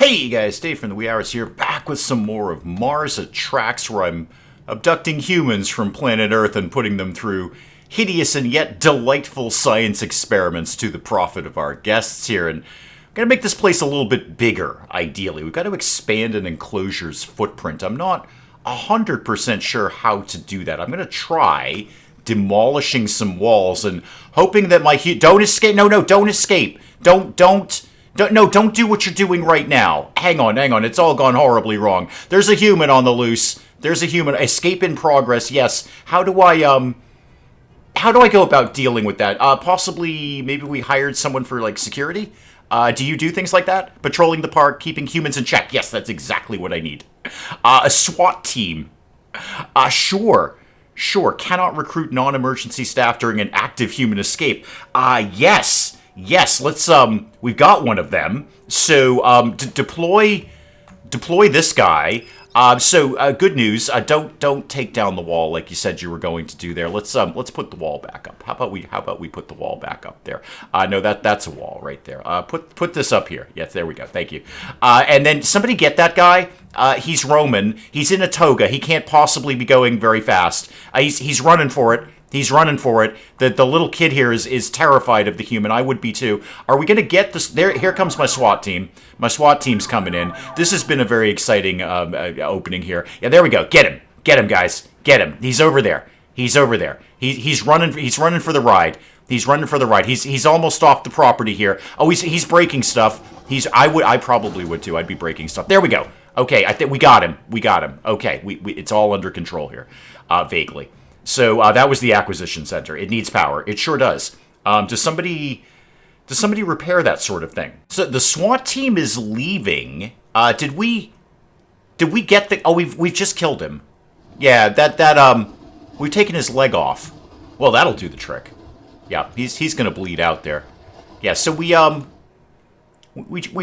Hey guys, Dave from the Wee Hours here, back with some more of Mars Attracts, where I'm abducting humans from planet Earth and putting them through hideous and yet delightful science experiments to the profit of our guests here. And I'm going to make this place a little bit bigger, ideally. We've got to expand an enclosure's footprint. I'm not 100% sure how to do that. I'm going to try demolishing some walls and hoping that my... Don't escape! No, don't escape! Don't do what you're doing right now. Hang on. It's all gone horribly wrong. There's a human on the loose. There's a human. Escape in progress. Yes. How do I go about dealing with that? Possibly, maybe we hired someone for, like, security? Do you do things like that? Patrolling the park, keeping humans in check. Yes, that's exactly what I need. A SWAT team. Sure. Cannot recruit non-emergency staff during an active human escape. Yes, let's, we've got one of them. So, deploy this guy. Good news. Don't take down the wall like you said you were going to do there. Let's put the wall back up. How about we put the wall back up there? No, that's a wall right there. Put this up here. Yes, there we go. Thank you. And then somebody get that guy. He's Roman. He's in a toga. He can't possibly be going very fast. He's running for it. The little kid here is terrified of the human. I would be too. Are we going to get this? Here comes my SWAT team. My SWAT team's coming in. This has been a very exciting opening here. Yeah, there we go. Get him, guys. Get him. He's over there. He's running for the ride. He's almost off the property here. Oh, he's breaking stuff. I probably would too. I'd be breaking stuff. There we go. Okay, I think we got him. Okay, it's all under control here, vaguely. So that was the acquisition center. It needs power. It sure does. Does somebody repair that sort of thing? So the SWAT team is leaving. Did we get the? Oh, we've just killed him. Yeah, we've taken his leg off. Well, that'll do the trick. Yeah, he's gonna bleed out there. Yeah, so we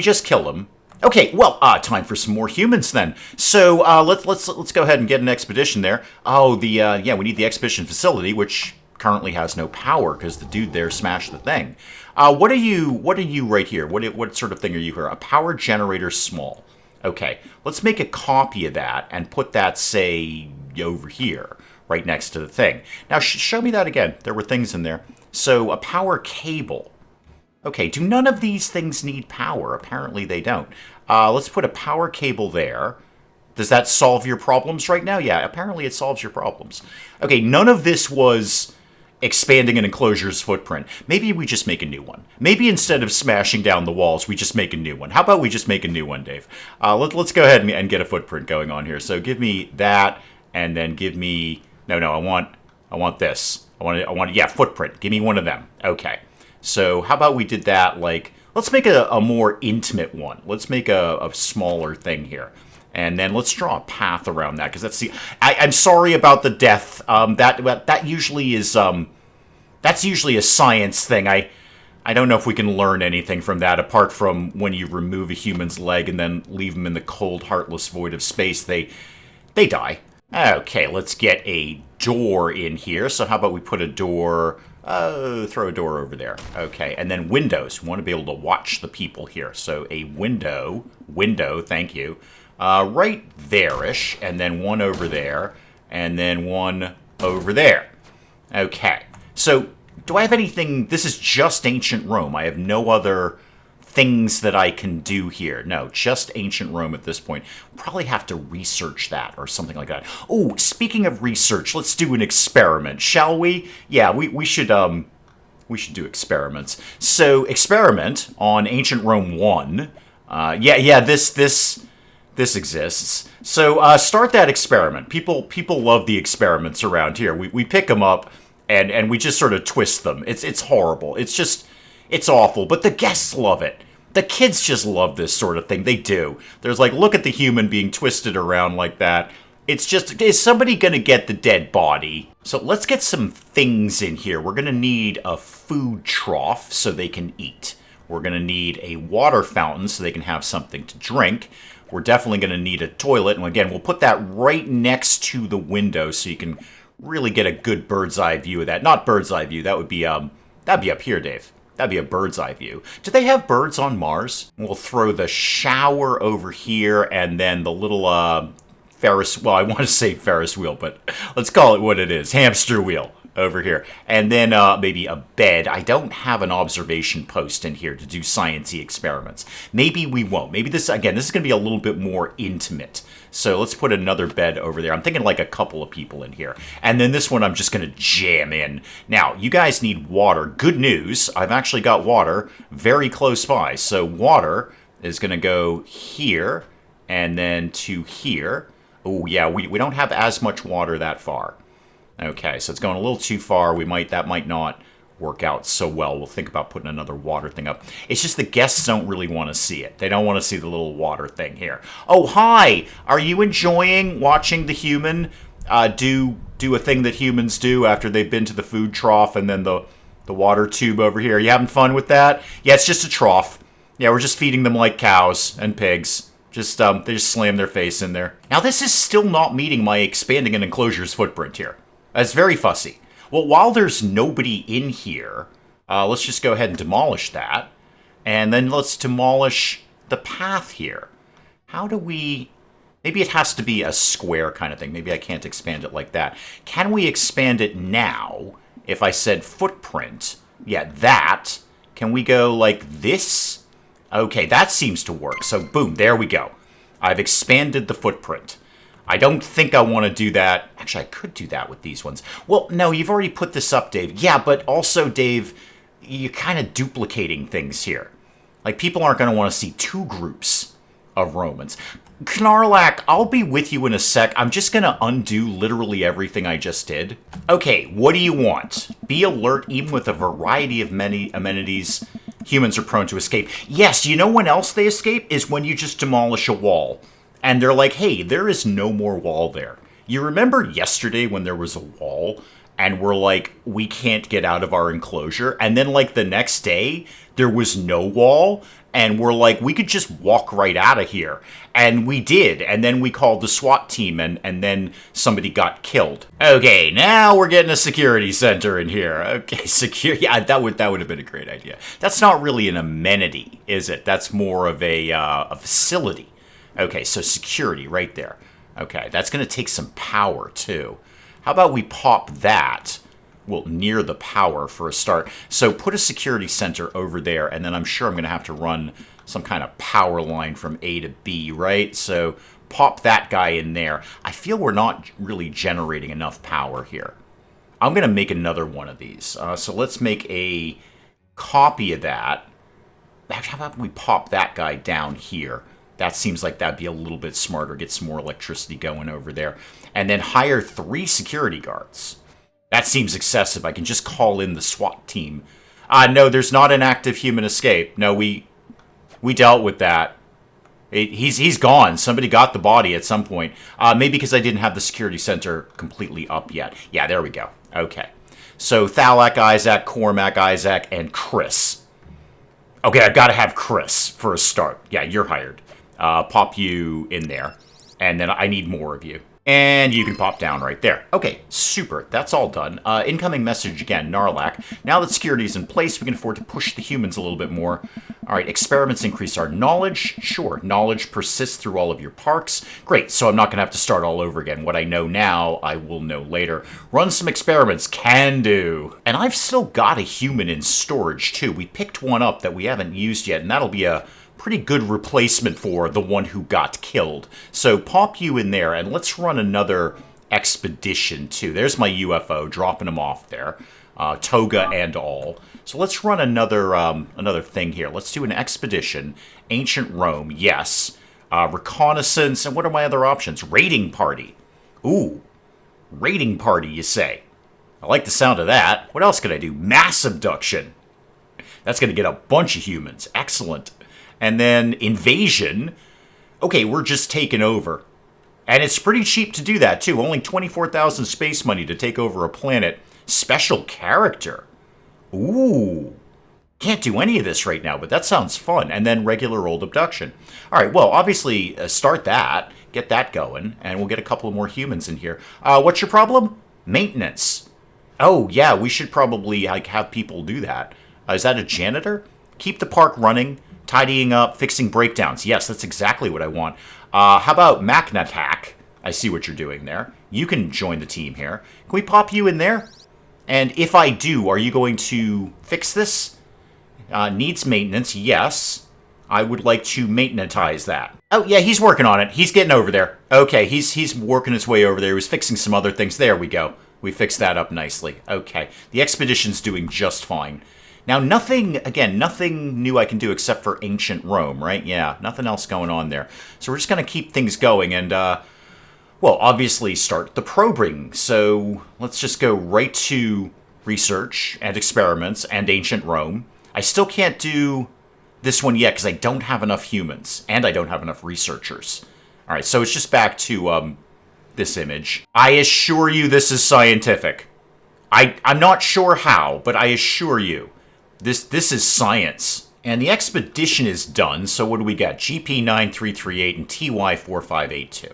just kill him. Okay, well, time for some more humans then. So let's go ahead and get an expedition there. Oh, we need the expedition facility, which currently has no power because the dude there smashed the thing. What are you right here? What sort of thing are you here? A power generator, small. Okay, let's make a copy of that and put that, say, over here, right next to the thing. Now show me that again. There were things in there. So a power cable. Okay, do none of these things need power? Apparently they don't. Let's put a power cable there. Does that solve your problems right now? Yeah, apparently it solves your problems. Okay, none of this was expanding an enclosure's footprint. Maybe we just make a new one. Maybe instead of smashing down the walls, we just make a new one. How about we just make a new one, Dave? Let's go ahead and get a footprint going on here. So give me that, and then give me... No, I want this. Yeah, footprint. Give me one of them. Okay. So how about we did that, like, let's make a more intimate one. Let's make a smaller thing here. And then let's draw a path around that, because that's the... I'm sorry about the death. That usually is, that's usually a science thing. I don't know if we can learn anything from that, apart from when you remove a human's leg and then leave them in the cold, heartless void of space, they die. Okay, let's get a door in here. So how about we put a door... throw a door over there. Okay, and then windows. We want to be able to watch the people here. So a window, thank you. Right there-ish, and then one over there, and then one over there. Okay, so do I have anything... This is just ancient Rome. I have no other things that I can do here. No, just ancient Rome at this point. Probably have to research that or something like that. Oh, speaking of research, let's do an experiment, shall we? Yeah, we should do experiments. So, experiment on ancient Rome 1. This exists. So, start that experiment. People love the experiments around here. We pick them up and we just sort of twist them. It's horrible. It's awful, but the guests love it. The kids just love this sort of thing. They do. There's like, look at the human being twisted around like that. It's just, is somebody going to get the dead body? So let's get some things in here. We're going to need a food trough so they can eat. We're going to need a water fountain so they can have something to drink. We're definitely going to need a toilet. And again, we'll put that right next to the window so you can really get a good bird's eye view of that. Not bird's eye view. That would be, that'd be up here, Dave. That'd be a bird's eye view. Do they have birds on Mars? We'll throw the shower over here, and then the little Ferris, well, I want to say Ferris wheel, but let's call it what it is, hamster wheel over here. And then maybe a bed. I don't have an observation post in here to do sciencey experiments. Maybe we won't. Maybe this, again, this is going to be a little bit more intimate. So let's put another bed over there. I'm thinking like a couple of people in here. And then this one I'm just going to jam in. Now, you guys need water. Good news, I've actually got water very close by. So water is going to go here and then to here. Oh, yeah, we don't have as much water that far. Okay, so it's going a little too far. That might not work out so well. We'll think about putting another water thing up. It's just the guests don't really want to see it. They don't want to see the little water thing here. Oh, hi! Are you enjoying watching the human do a thing that humans do after they've been to the food trough and then the water tube over here? Are you having fun with that? Yeah, it's just a trough. Yeah, we're just feeding them like cows and pigs. Just they just slam their face in there. Now, this is still not meeting my expanding an enclosure's footprint here. That's very fussy. Well, while there's nobody in here, let's just go ahead and demolish that. And then let's demolish the path here. How do we... Maybe it has to be a square kind of thing. Maybe I can't expand it like that. Can we expand it now? If I said footprint, yeah, that. Can we go like this? Okay, that seems to work. So, boom, there we go. I've expanded the footprint. I don't think I want to do that. Actually, I could do that with these ones. Well, no, you've already put this up, Dave. Yeah, but also, Dave, you're kind of duplicating things here. Like, people aren't going to want to see two groups of Romans. Knarlack, I'll be with you in a sec. I'm just going to undo literally everything I just did. Okay, what do you want? Be alert even with a variety of many amenities. Humans are prone to escape. Yes, you know when else they escape? Is when you just demolish a wall. And they're like, hey, there is no more wall there. You remember yesterday when there was a wall and we're like, we can't get out of our enclosure? And then like the next day, there was no wall. And we're like, we could just walk right out of here. And we did. And then we called the SWAT team and then somebody got killed. Okay, now we're getting a security center in here. Okay, security. Yeah, that would have been a great idea. That's not really an amenity, is it? That's more of a facility. Okay, so security right there. Okay, that's going to take some power, too. How about we pop that, well, near the power for a start. So put a security center over there, and then I'm sure I'm going to have to run some kind of power line from A to B, right? So pop that guy in there. I feel we're not really generating enough power here. I'm going to make another one of these. So let's make a copy of that. How about we pop that guy down here? That seems like that'd be a little bit smarter, get some more electricity going over there. And then hire 3 security guards. That seems excessive. I can just call in the SWAT team. No, there's not an active human escape. No, we dealt with that. He's gone. Somebody got the body at some point. Maybe because I didn't have the security center completely up yet. Yeah, there we go. Okay. So Thalak, Isaac, Cormac, Isaac, and Chris. Okay, I've got to have Chris for a start. Yeah, you're hired. Pop you in there. And then I need more of you. And you can pop down right there. Okay, super. That's all done. Incoming message again, Narlac. Now that security is in place, we can afford to push the humans a little bit more. All right, experiments increase our knowledge. Sure, knowledge persists through all of your parks. Great, so I'm not going to have to start all over again. What I know now, I will know later. Run some experiments. Can do. And I've still got a human in storage, too. We picked one up that we haven't used yet, and that'll be a pretty good replacement for the one who got killed. So pop you in there, and let's run another expedition, too. There's my UFO, dropping them off there. Toga and all. So let's run another thing here. Let's do an expedition. Ancient Rome, yes. Reconnaissance, and what are my other options? Raiding party. Ooh, raiding party, you say. I like the sound of that. What else could I do? Mass abduction. That's going to get a bunch of humans. Excellent. And then invasion. Okay, we're just taking over. And it's pretty cheap to do that, too. Only 24,000 space money to take over a planet. Special character. Ooh. Can't do any of this right now, but that sounds fun. And then regular old abduction. All right, well, obviously, start that. Get that going. And we'll get a couple more humans in here. What's your problem? Maintenance. Oh, yeah, we should probably have people do that. Is that a janitor? Keep the park running, tidying up, fixing breakdowns. Yes, that's exactly what I want. How about Macnatac? I see what you're doing there. You can join the team here. Can we pop you in there? And if I do, are you going to fix this? Needs maintenance, yes. I would like to maintenantize that. Oh, yeah, he's working on it. He's getting over there. Okay, he's working his way over there. He was fixing some other things. There we go. We fixed that up nicely. Okay, the expedition's doing just fine. Now, nothing new I can do except for ancient Rome, right? Yeah, nothing else going on there. So we're just going to keep things going and, well, obviously start the probing. So let's just go right to research and experiments and ancient Rome. I still can't do this one yet because I don't have enough humans and I don't have enough researchers. All right, so it's just back to this image. I assure you this is scientific. I'm not sure how, but I assure you this is science. And the expedition is done, so what do we got? GP9338 and TY4582.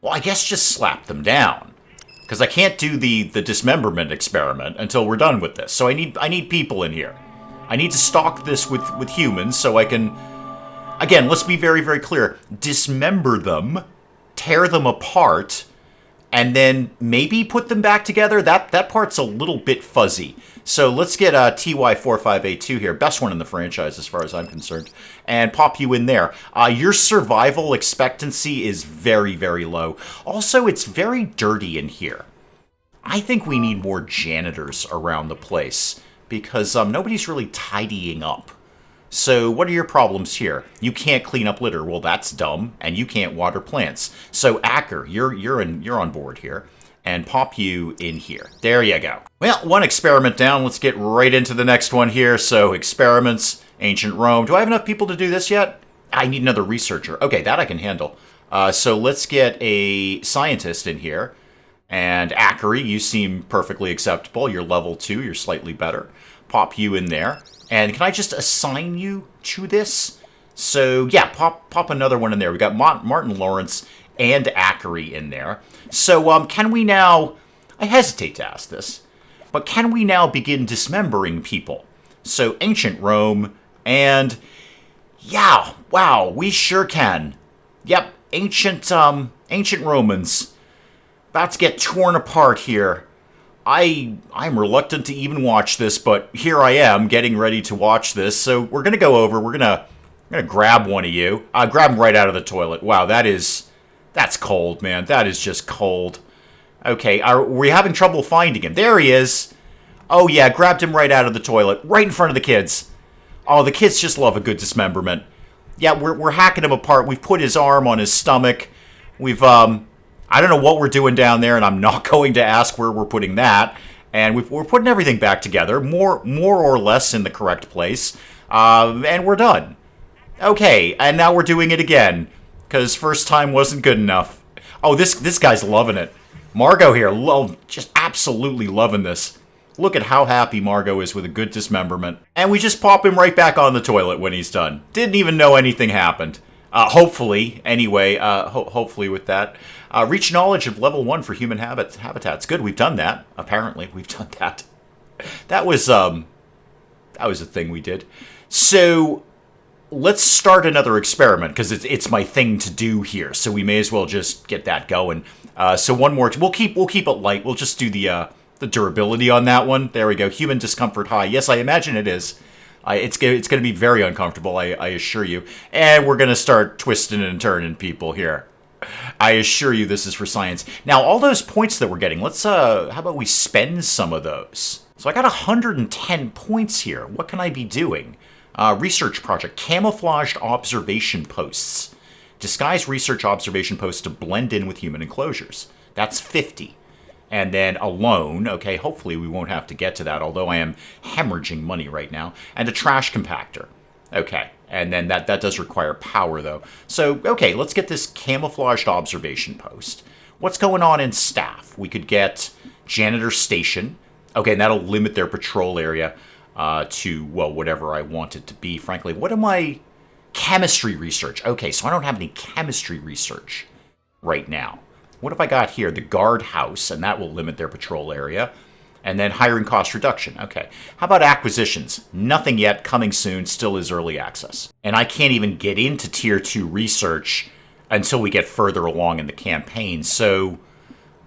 Well, I guess just slap them down. Because I can't do the dismemberment experiment until we're done with this. So I need people in here. I need to stock this with humans so I can... Again, let's be very, very clear. Dismember them, tear them apart, and then maybe put them back together. That part's a little bit fuzzy. So let's get TY4582 here, best one in the franchise as far as I'm concerned, and pop you in there. Your survival expectancy is very, very low. Also, it's very dirty in here. I think we need more janitors around the place because nobody's really tidying up. So what are your problems here? You can't clean up litter. Well, that's dumb, and you can't water plants. So Acker, you're on board here. And pop you in here. There you go. Well, one experiment down. Let's get right into the next one here. So, experiments, ancient Rome. Do I have enough people to do this yet? I need another researcher. Okay, that I can handle. So, let's get a scientist in here. And Ackery, you seem perfectly acceptable. You're level 2. You're slightly better. Pop you in there. And can I just assign you to this? So, yeah, pop another one in there. We got Martin Lawrence and Ackery in there. So, can we now... I hesitate to ask this, but can we now begin dismembering people? So, ancient Rome, and... yeah, wow, we sure can. Yep, ancient Romans. About to get torn apart here. I'm reluctant to even watch this, but here I am, getting ready to watch this. So, we're gonna go over, we're gonna grab one of you. Grab him right out of the toilet. Wow, that's cold, man. That is just cold. Okay, are we having trouble finding him? There he is. Oh, yeah, grabbed him right out of the toilet. Right in front of the kids. Oh, the kids just love a good dismemberment. Yeah, we're hacking him apart. We've put his arm on his stomach. We've, I don't know what we're doing down there, and I'm not going to ask where we're putting that. And we're putting everything back together, more or less in the correct place. And we're done. Okay, and now we're doing it again. Because first time wasn't good enough. Oh, this guy's loving it. Margot here, just absolutely loving this. Look at how happy Margot is with a good dismemberment. And we just pop him right back on the toilet when he's done. Didn't even know anything happened. Hopefully, anyway, hopefully with that. Reach knowledge of level 1 for human habitats. Good, we've done that. Apparently, we've done that. That was a thing we did. So... let's start another experiment, because it's my thing to do here, so we may as well just get that going. So one more, we'll keep it light. We'll just do the durability on that one. There we go. Human discomfort high. Yes, I imagine it is. It's going to be very uncomfortable, I assure you. And we're going to start twisting and turning people here. I assure you this is for science. Now, all those points that we're getting, let's, how about we spend some of those? So I got 110 points here. What can I be doing? Research project, camouflaged observation posts. Disguise research observation posts to blend in with human enclosures. That's 50. And then alone, okay, hopefully we won't have to get to that, although I am hemorrhaging money right now. And a trash compactor. Okay, and then that does require power, though. So, okay, let's get this camouflaged observation post. What's going on in staff? We could get janitor station. Okay, and that'll limit their patrol area. To, well, whatever I want it to be, frankly. What am I... chemistry research. Okay, so I don't have any chemistry research right now. What have I got here? The guard house, and that will limit their patrol area. And then hiring cost reduction. Okay. How about acquisitions? Nothing yet. Coming soon. Still is early access. And I can't even get into Tier 2 research until we get further along in the campaign. So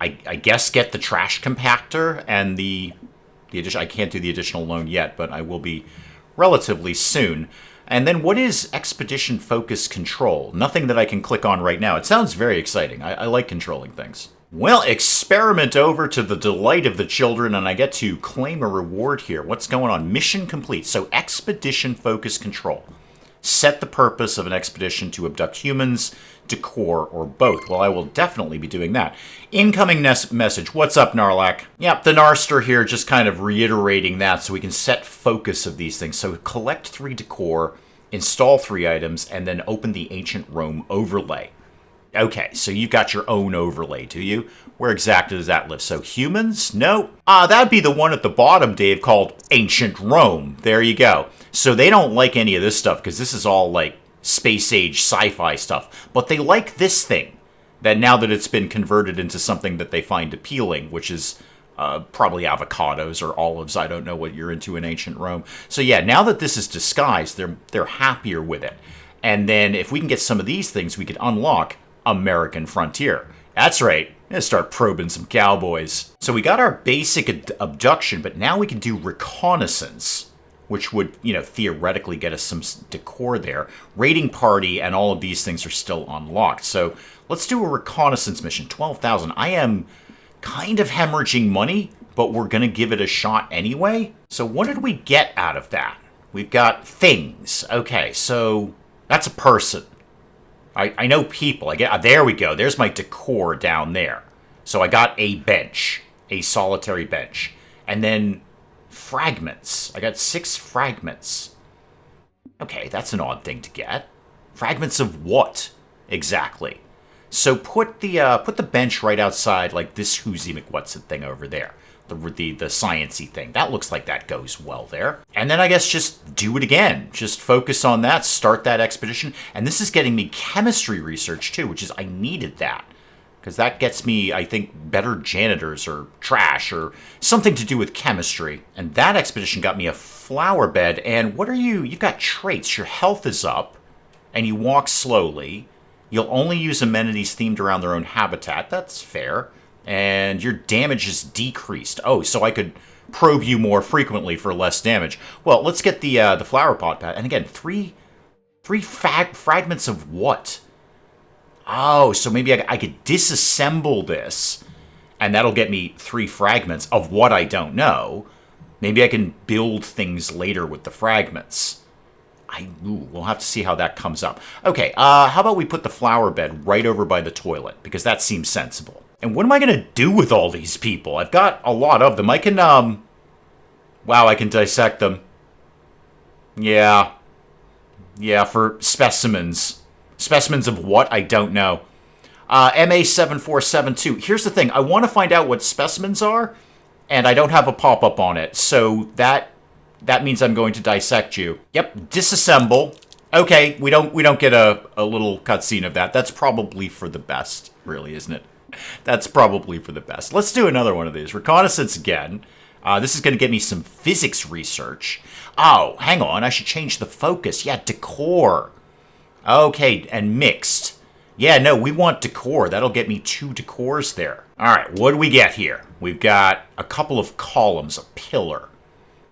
I guess get the trash compactor and the addition. I can't do the additional loan yet, but I will be relatively soon. And then what is expedition focus control? Nothing that I can click on right now. It sounds very exciting. I like controlling things. Well, experiment over to the delight of the children, and I get to claim a reward here. What's going on? Mission complete. So expedition focus control. Set the purpose of an expedition to abduct humans, decor, or both. Well, I will definitely be doing that. Incoming message. What's up, Narlac? Yep, the Narster here just kind of reiterating that so we can set focus of these things. So collect 3 decor, install 3 items, and then open the Ancient Rome overlay. Okay, so you've got your own overlay, do you? Where exactly does that live? So humans? No. That'd be the one at the bottom, Dave, called Ancient Rome. There you go. So they don't like any of this stuff because this is all like space age sci-fi stuff. But they like this thing that now that it's been converted into something that they find appealing, which is probably avocados or olives. I don't know what you're into in Ancient Rome. So yeah, now that this is disguised, they're happier with it. And then if we can get some of these things, we could unlock American Frontier. That's right. Let's start probing some cowboys. So we got our basic abduction, but now we can do reconnaissance, which would, theoretically get us some decor there. Raiding party and all of these things are still unlocked. So let's do a reconnaissance mission. 12,000. I am kind of hemorrhaging money, but we're going to give it a shot anyway. So what did we get out of that? We've got things. Okay, so that's a person. I know people. There we go. There's my decor down there. So I got a bench, a solitary bench. And then fragments. I got 6 fragments. Okay, that's an odd thing to get. Fragments of what exactly? So put the bench right outside, like this Whoozy McWhatsit thing over there. The science-y thing. That looks like that goes well there. And then I guess just do it again. Just focus on that, start that expedition. And this is getting me chemistry research too, which is, I needed that. Because that gets me, I think, better janitors or trash or something to do with chemistry. And that expedition got me a flower bed. And what are you? You've got traits. Your health is up and you walk slowly. You'll only use amenities themed around their own habitat. That's fair. And your damage is decreased. Oh, so I could probe you more frequently for less damage. Well, let's get the flower pot back. And again, three fragments of what? Oh, so maybe I could disassemble this, and that'll get me 3 fragments of what I don't know. Maybe I can build things later with the fragments. We'll have to see how that comes up. Okay, how about we put the flower bed right over by the toilet, because that seems sensible. And what am I going to do with all these people? I've got a lot of them. I can, wow, I can dissect them. Yeah, for specimens. Specimens of what? I don't know. MA7472. Here's the thing. I want to find out what specimens are, and I don't have a pop-up on it. So that means I'm going to dissect you. Yep, disassemble. Okay, we don't get a little cutscene of that. That's probably for the best, really, isn't it? That's probably for the best. Let's do another one of these. Reconnaissance again. This is going to get me some physics research. Oh, hang on. I should change the focus. Yeah, decor. Okay, and mixed. Yeah, no, we want decor. That'll get me 2 decors there. All right, what do we get here? We've got a couple of columns, a pillar.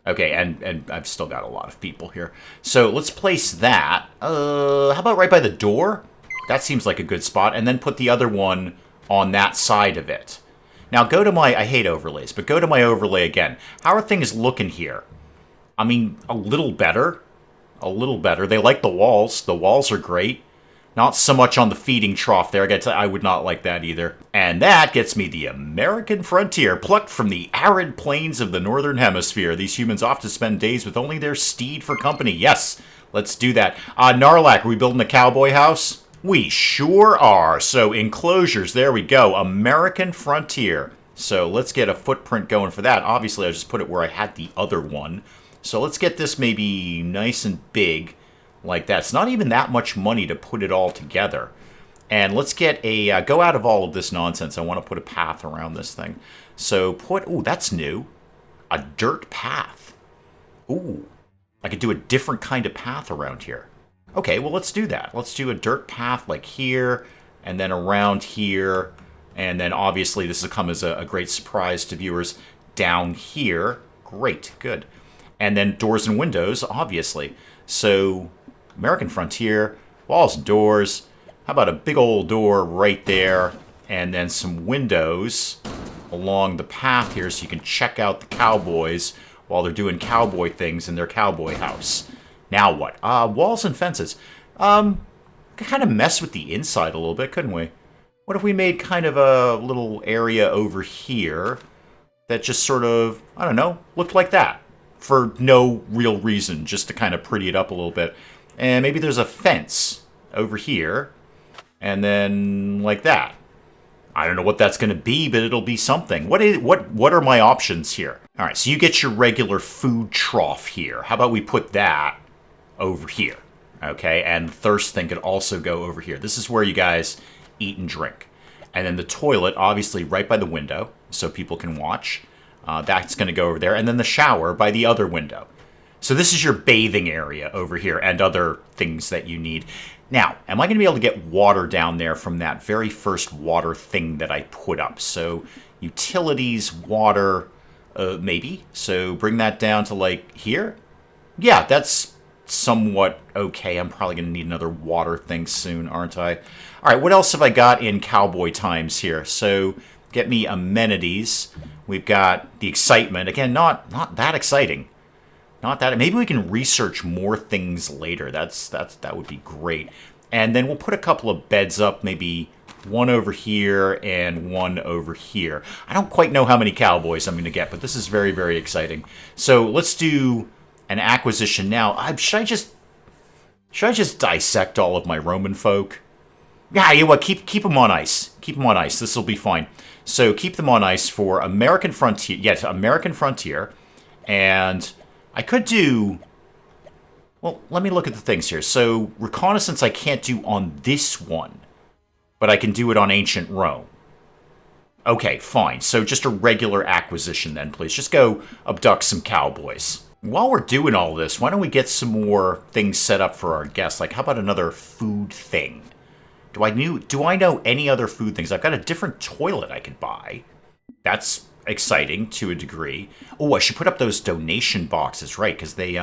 Okay, and I've still got a lot of people here. So let's place that. How about right by the door? That seems like a good spot. And then put the other one on that side of it. Now go to my, I hate overlays, but go to my overlay again. How are things looking here? I mean, a little better. A little better. They like the walls. The walls are great. Not so much on the feeding trough there. I would not like that either. And that gets me the American Frontier, plucked from the arid plains of the Northern Hemisphere. These humans often spend days with only their steed for company. Yes, let's do that. Narlac, are we building a cowboy house? We sure are. So enclosures, there we go. American Frontier. So let's get a footprint going for that. Obviously, I just put it where I had the other one. So let's get this maybe nice and big like that. It's not even that much money to put it all together. And let's get a, go out of all of this nonsense. I want to put a path around this thing. So put, ooh, that's new. A dirt path. Ooh. I could do a different kind of path around here. Okay, well, let's do that. Let's do a dirt path like here, and then around here, and then obviously this will come as a great surprise to viewers down here. Great, good. And then doors and windows, obviously. So, American Frontier, walls and doors. How about a big old door right there, and then some windows along the path here so you can check out the cowboys while they're doing cowboy things in their cowboy house. Now what? Walls and fences. Could kind of mess with the inside a little bit, couldn't we? What if we made kind of a little area over here that just sort of, I don't know, looked like that for no real reason, just to kind of pretty it up a little bit. And maybe there's a fence over here, and then like that. I don't know what that's going to be, but it'll be something. What are my options here? All right, so you get your regular food trough here. How about we put that over here? Okay, and thirst thing could also go over here. This is where you guys eat and drink. And then the toilet, obviously, right by the window, so people can watch. That's going to go over there. And then the shower by the other window. So this is your bathing area over here and other things that you need. Now, am I going to be able to get water down there from that very first water thing that I put up? So utilities, water, maybe. So bring that down to like here. Yeah, that's somewhat okay. I'm probably going to need another water thing soon, aren't I? All right, what else have I got in cowboy times here? So get me amenities. We've got the excitement. Again, not that exciting. Not that. Maybe we can research more things later. That would be great. And then we'll put a couple of beds up, maybe one over here and one over here. I don't quite know how many cowboys I'm going to get, but this is very, very exciting. So let's do an acquisition now. Should I just dissect all of my Roman folk? Yeah, you know what? Keep them on ice. Keep them on ice. This will be fine. So keep them on ice for American Frontier. Yes, American Frontier. And I could do... Well, let me look at the things here. So reconnaissance I can't do on this one. But I can do it on ancient Rome. Okay, fine. So just a regular acquisition then, please. Just go abduct some cowboys. While we're doing all this, why don't we get some more things set up for our guests? Like, how about another food thing? Do I know any other food things? I've got a different toilet I could buy. That's exciting to a degree. Oh, I should put up those donation boxes, right? Because they,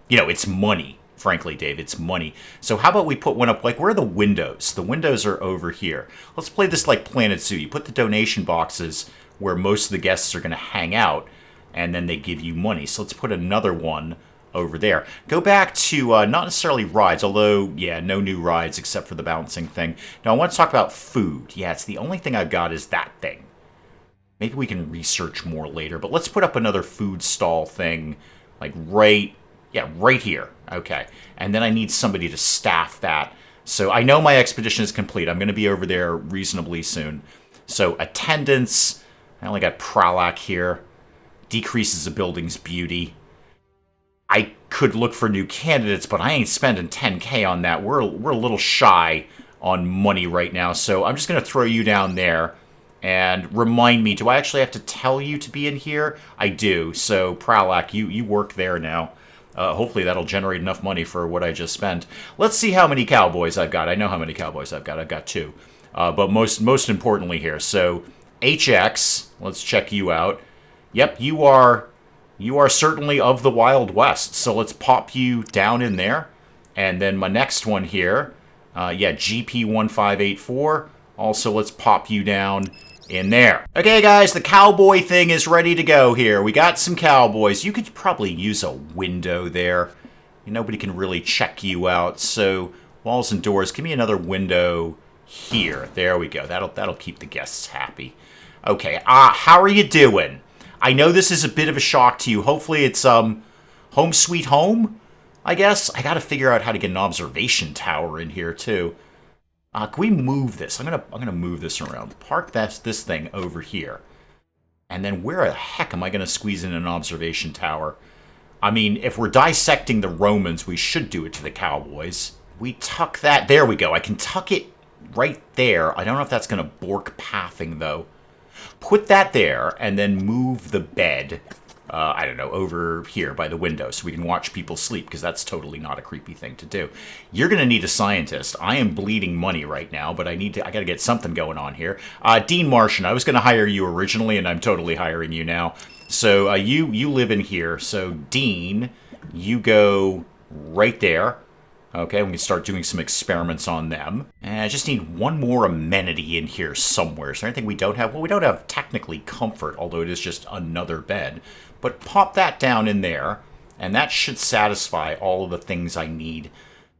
it's money. Frankly, Dave, it's money. So how about we put one up, like, where are the windows? The windows are over here. Let's play this like Planet Zoo. You put the donation boxes where most of the guests are going to hang out, and then they give you money. So let's put another one over there. Go back to, not necessarily rides, although, yeah, no new rides except for the bouncing thing. Now, I want to talk about food. Yeah, it's the only thing I've got is that thing. Maybe we can research more later, but let's put up another food stall thing, like right here. Okay, and then I need somebody to staff that. So I know my expedition is complete. I'm going to be over there reasonably soon. So attendance, I only got Pralac here. Decreases a building's beauty. I could look for new candidates, but I ain't spending 10K on that. We're a little shy on money right now, so I'm just going to throw you down there. And remind me, do I actually have to tell you to be in here? I do. So, Pralac, you work there now. Hopefully that'll generate enough money for what I just spent. Let's see how many cowboys I've got. I know how many cowboys I've got. I've got 2. But most importantly here, so HX, let's check you out. Yep, you are certainly of the Wild West. So let's pop you down in there. And then my next one here, GP1584. Also, let's pop you down in there. Okay, guys, the cowboy thing is ready to go here. We got some cowboys. You could probably use a window there. Nobody can really check you out. So, walls and doors. Give me another window here. There we go. That'll keep the guests happy. Okay, how are you doing? I know this is a bit of a shock to you. Hopefully it's home sweet home, I guess. I got to figure out how to get an observation tower in here too. Can we move this? I'm gonna move this around. Park this thing over here. And then where the heck am I gonna squeeze in an observation tower? I mean, if we're dissecting the Romans, we should do it to the cowboys. We tuck that. There we go. I can tuck it right there. I don't know if that's gonna bork pathing though. Put that there, and then move the bed I don't know, over here by the window so we can watch people sleep, because that's totally not a creepy thing to do. You're going to need a scientist. I am bleeding money right now, but I got to get something going on here. Dean Martian, I was going to hire you originally, and I'm totally hiring you now. So you live in here. So Dean, you go right there. Okay, we can start doing some experiments on them. And I just need one more amenity in here somewhere. Is there anything we don't have? Well, we don't have technically comfort, although it is just another bed. But pop that down in there, and that should satisfy all of the things I need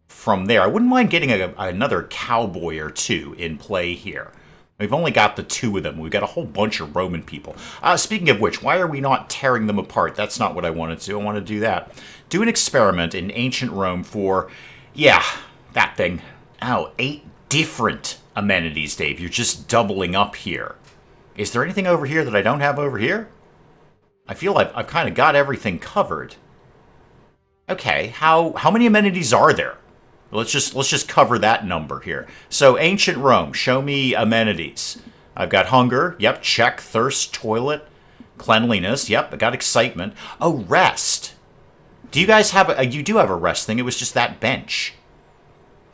from there. I wouldn't mind getting another cowboy or two in play here. We've only got the two of them. We've got a whole bunch of Roman people. Speaking of which, why are we not tearing them apart? That's not what I want to do. I want to do that. Do an experiment in ancient Rome for... yeah, that thing. Oh, 8 different amenities, Dave. You're just doubling up here. Is there anything over here that I don't have over here? I feel I've kind of got everything covered. Okay, how many amenities are there? Let's just cover that number here. So, ancient Rome, show me amenities. I've got hunger, yep, check. Thirst, toilet, cleanliness, yep, I got excitement. Oh, rest. Do you guys have you do have a rest thing, it was just that bench.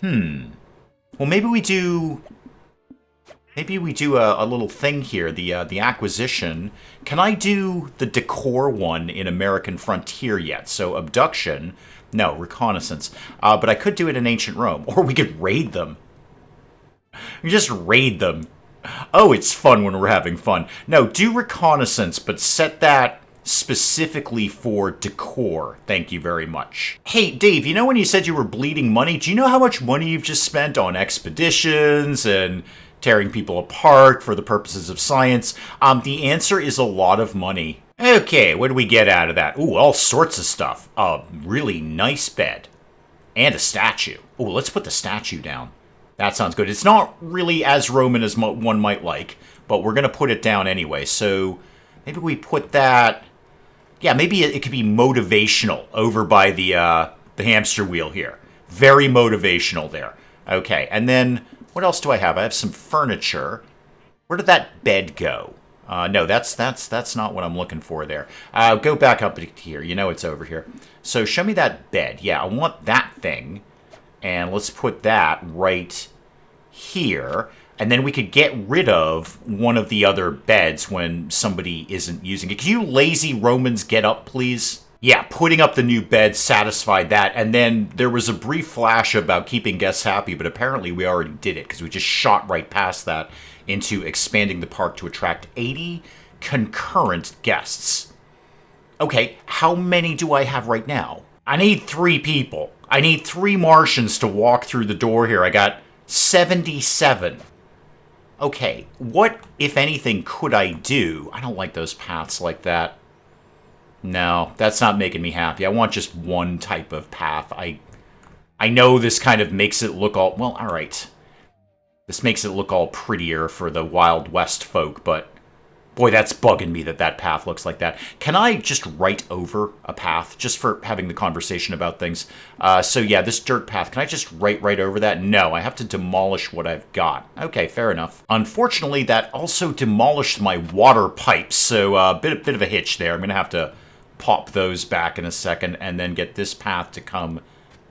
Well, maybe we do a little thing here, the acquisition. Can I do the decor one in American Frontier yet? So abduction, no, reconnaissance. But I could do it in ancient Rome, or we could raid them. We just raid them. Oh, it's fun when we're having fun. No, do reconnaissance, but set that specifically for decor. Thank you very much. Hey, Dave, you know when you said you were bleeding money? Do you know how much money you've just spent on expeditions and tearing people apart for the purposes of science? The answer is a lot of money. Okay, what do we get out of that? Ooh, all sorts of stuff. A really nice bed. And a statue. Ooh, let's put the statue down. That sounds good. It's not really as Roman as one might like, but we're going to put it down anyway. So maybe we put that... yeah, maybe it could be motivational over by the hamster wheel here. Very motivational there. Okay, and then what else do I have? I have some furniture. Where did that bed go? No, that's not what I'm looking for there. Go back up here. You know it's over here. So show me that bed. Yeah, I want that thing. And let's put that right here. And then we could get rid of one of the other beds when somebody isn't using it. Can you lazy Romans get up, please? Yeah, putting up the new bed satisfied that. And then there was a brief flash about keeping guests happy, but apparently we already did it because we just shot right past that into expanding the park to attract 80 concurrent guests. Okay, how many do I have right now? I need 3 people. I need 3 Martians to walk through the door here. I got 77. Okay, what, if anything, could I do? I don't like those paths like that. No, that's not making me happy. I want just one type of path. I know this kind of makes it look all... well, alright. This makes it look all prettier for the Wild West folk, but... boy, that's bugging me that path looks like that. Can I just write over a path, just for having the conversation about things? So yeah, this dirt path, can I just write right over that? No, I have to demolish what I've got. Okay, fair enough. Unfortunately, that also demolished my water pipes, so a bit of a hitch there. I'm going to have to pop those back in a second, and then get this path to come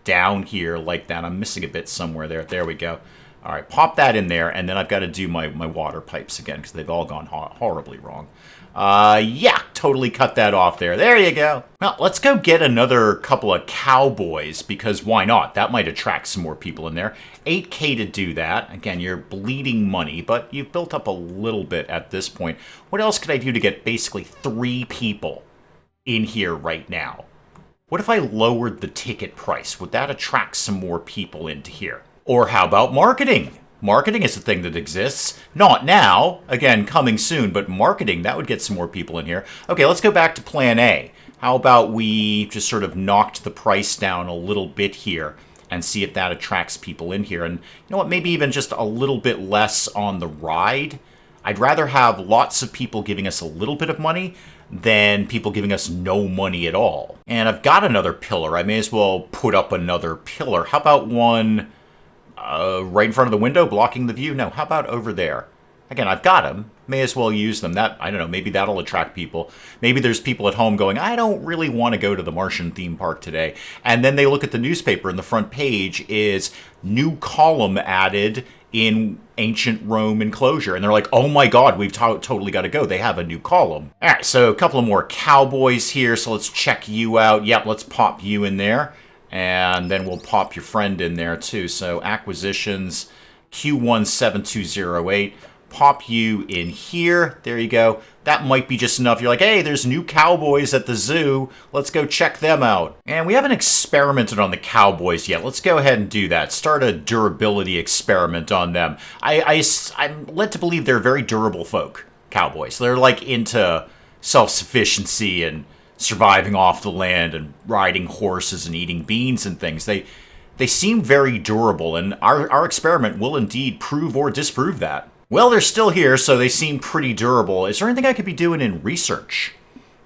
down here like that. I'm missing a bit somewhere there. There we go. All right, pop that in there, and then I've got to do my water pipes again, because they've all gone horribly wrong. Yeah, totally cut that off there. There you go. Well, let's go get another couple of cowboys, because why not? That might attract some more people in there. 8K to do that. Again, you're bleeding money, but you've built up a little bit at this point. What else could I do to get basically 3 people in here right now? What if I lowered the ticket price? Would that attract some more people into here? Or how about marketing? Marketing is a thing that exists. Not now. Again, coming soon, but marketing, that would get some more people in here. Okay, let's go back to plan A. How about we just sort of knocked the price down a little bit here and see if that attracts people in here. And you know what, maybe even just a little bit less on the ride. I'd rather have lots of people giving us a little bit of money than people giving us no money at all. And I've got another pillar. I may as well put up another pillar. How about one... right in front of the window, blocking the view? No, how about over there? Again, I've got them. May as well use them. That, I don't know, maybe that'll attract people. Maybe there's people at home going, I don't really want to go to the Martian theme park today. And then they look at the newspaper and the front page is new column added in ancient Rome enclosure. And they're like, oh my God, we've totally got to go. They have a new column. All right, so a couple of more cowboys here. So let's check you out. Yep, let's pop you in there. And then we'll pop your friend in there too. So acquisitions, Q17208. Pop you in here. There you go. That might be just enough. You're like, hey, there's new cowboys at the zoo. Let's go check them out. And we haven't experimented on the cowboys yet. Let's go ahead and do that. Start a durability experiment on them. I'm led to believe they're very durable folk, cowboys. They're like into self-sufficiency and surviving off the land and riding horses and eating beans and things. They seem very durable, and our experiment will indeed prove or disprove that. Well, they're still here, so they seem pretty durable. Is there anything I could be doing in research?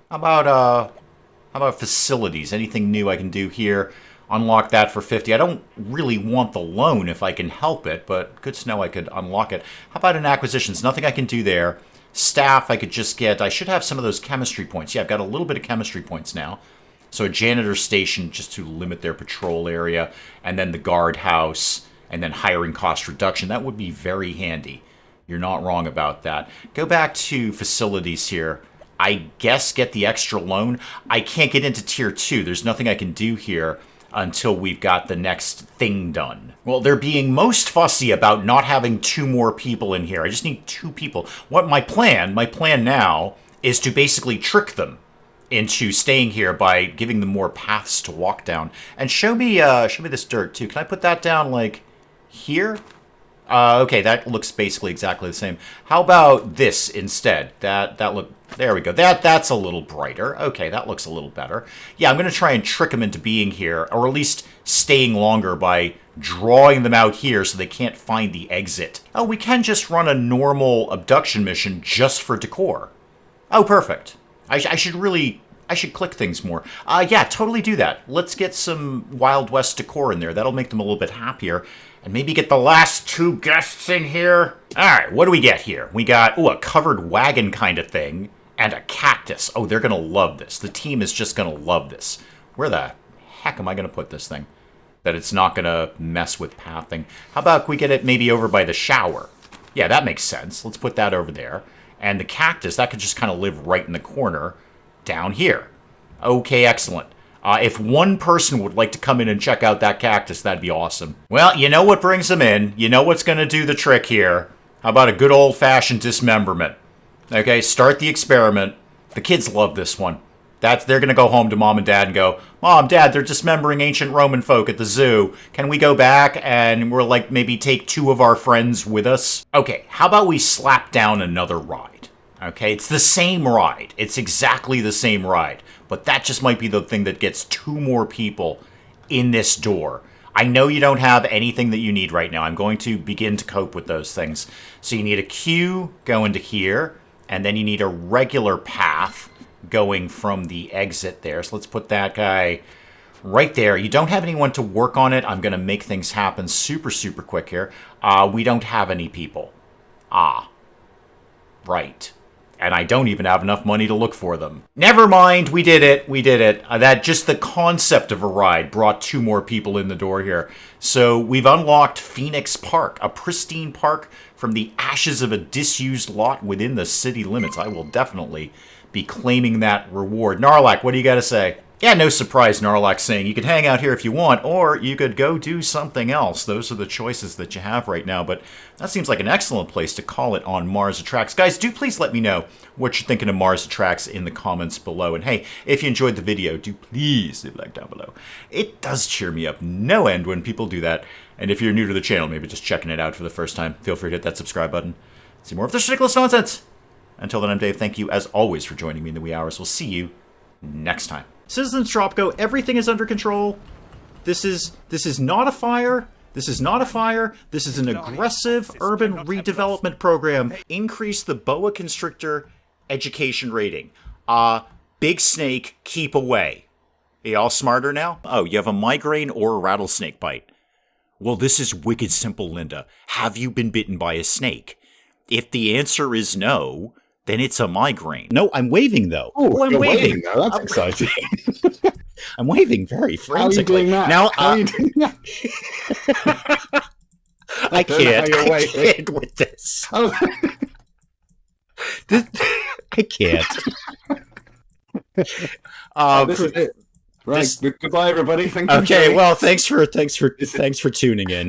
How about facilities? Anything new I can do here? Unlock that for 50. I don't really want the loan if I can help it, but good to know I could unlock it. How about in acquisitions? Nothing I can do there. Staff, I could just get... I should have some of those chemistry points. Yeah, I've got a little bit of chemistry points now. So a janitor station just to limit their patrol area, and then the guardhouse, and then hiring cost reduction. That would be very handy. You're not wrong about that. Go back to facilities here. I guess get the extra loan. I can't get into tier 2. There's nothing I can do here until we've got the next thing done. Well, they're being most fussy about not having 2 more people in here. I just need 2 people. What my plan now is to basically trick them into staying here by giving them more paths to walk down. And show me this dirt too. Can I put that down like here? Okay, that looks basically exactly the same. How about this instead? There we go. That's a little brighter. Okay, that looks a little better. Yeah, I'm going to try and trick them into being here, or at least staying longer by drawing them out here so they can't find the exit. Oh, we can just run a normal abduction mission just for decor. Oh, perfect. I should click things more. Yeah, totally do that. Let's get some Wild West decor in there. That'll make them a little bit happier. And maybe get the last 2 guests in here. All right, what do we get here? We got, a covered wagon kind of thing and a cactus. Oh, they're going to love this. The team is just going to love this. Where the heck am I going to put this thing? That it's not going to mess with pathing. How about we get it maybe over by the shower? Yeah, that makes sense. Let's put that over there. And the cactus, that could just kind of live right in the corner down here. Okay, excellent. If one person would like to come in and check out that cactus, that'd be awesome. Well, you know what brings them in. You know what's going to do the trick here. How about a good old-fashioned dismemberment? Okay, start the experiment. The kids love this one. They're going to go home to Mom and Dad and go, Mom, Dad, they're dismembering ancient Roman folk at the zoo. Can we go back and we're like maybe take 2 of our friends with us? Okay, how about we slap down another ride? Okay, it's the same ride. It's exactly the same ride. But that just might be the thing that gets 2 more people in this door. I know you don't have anything that you need right now. I'm going to begin to cope with those things. So you need a queue going to here, and then you need a regular path going from the exit there. So let's put that guy right there. You don't have anyone to work on it. I'm going to make things happen super, super quick here. We don't have any people. Right. And I don't even have enough money to look for them. Never mind, we did it, that just the concept of a ride brought 2 more people in the door here. So we've unlocked Phoenix Park, a pristine park from the ashes of a disused lot within the city limits. I will definitely be claiming that reward. Narlac, what do you got to say? Yeah, no surprise, Narlac saying you could hang out here if you want, or you could go do something else. Those are the choices that you have right now, but that seems like an excellent place to call it on Mars Attracts. Guys, do please let me know what you're thinking of Mars Attracts in the comments below. And hey, if you enjoyed the video, do please leave a like down below. It does cheer me up no end when people do that. And if you're new to the channel, maybe just checking it out for the first time, feel free to hit that subscribe button. See more of this ridiculous nonsense. Until then, I'm Dave. Thank you, as always, for joining me in the wee hours. We'll see you next time. Citizens Tropco, everything is under control. This is not a fire. This is not a fire. This is an aggressive urban redevelopment program. Increase the boa constrictor education rating. Big snake, keep away. Are you all smarter now? Oh, you have a migraine or a rattlesnake bite. Well, this is wicked simple, Linda. Have you been bitten by a snake? if the answer is no, then it's a migraine. No, I'm waving though. Oh, I'm you're waving. Though. That's exciting. I'm waving very frantically. How are you doing that? Now, How are you doing that? I can't with this. Oh. I can't. This is it. Right. Goodbye, everybody. Thank you. Okay. Well, thanks for tuning in.